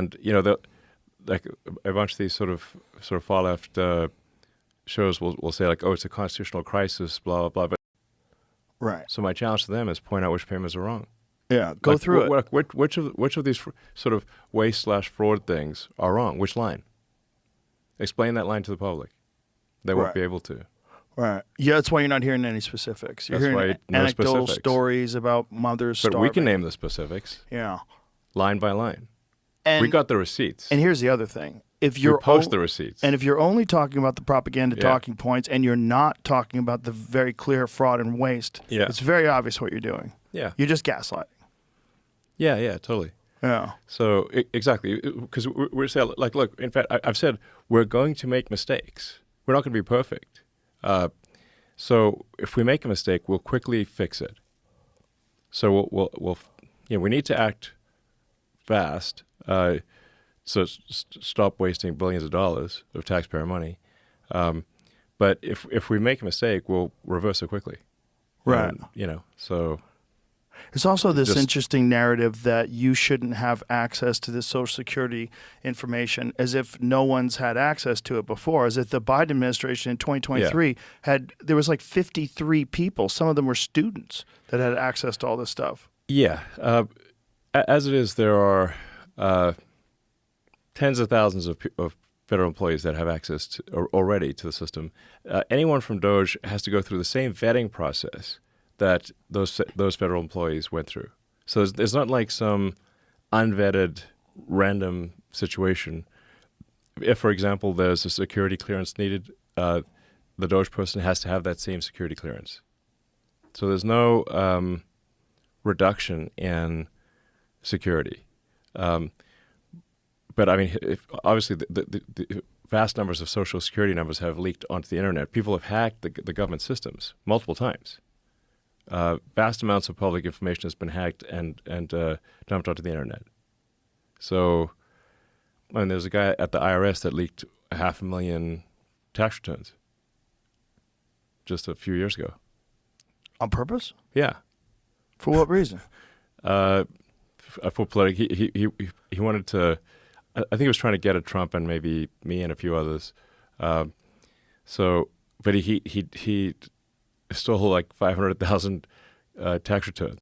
And like a bunch of these sort of far left shows will say like, oh, it's a constitutional crisis, blah blah blah. But Right. so my challenge to them is point out which payments are wrong. Yeah. Go Like, through it. which of these sort of waste/fraud things are wrong? Which line? Explain that line to the public. They won't Right. be able to. Right. Yeah, that's why you're not hearing any specifics. You're That's hearing why no anecdotal specifics. stories about mothers But starving. we can name the specifics Yeah. line by line. And We got the receipts. and here's the other thing. If We you're post the receipts. and if you're only talking about the propaganda Yeah. talking points and you're not talking about the very clear fraud and waste, Yeah. it's very obvious what you're doing. Yeah. You're just gaslighting. Yeah, totally. Yeah. So exactly, because we're saying, like, look, in fact, I've said we're going to make mistakes. We're not going to be perfect. So if we make a mistake, we'll quickly fix it. So we'll we need to act fast. So stop wasting billions of dollars of taxpayer money. But if we make a mistake, we'll reverse it quickly. Right. So. There's also this Just- interesting narrative that you shouldn't have access to this Social Security information, as if no one's had access to it before, as if the Biden administration in 2023 there was like 53 people, some of them were students, that had access to all this stuff. Yeah. As it is, there are tens of thousands of federal employees that have access already to the system. Anyone from DOJ has to go through the same vetting process that those federal employees went through. So it's not like some unvetted random situation. If, for example, there's a security clearance needed, the DOJ person has to have that same security clearance. So there's no reduction in security. But I mean, obviously the vast numbers of Social Security numbers have leaked onto the internet. People have hacked the government systems multiple times. Vast amounts of public information has been hacked and dumped onto the internet. So, there's a guy at the IRS that leaked 500,000 tax returns just a few years ago. On purpose? Yeah. For what reason? For political, he wanted to. I think he was trying to get at Trump and maybe me and a few others. But he stole like 500,000 tax returns.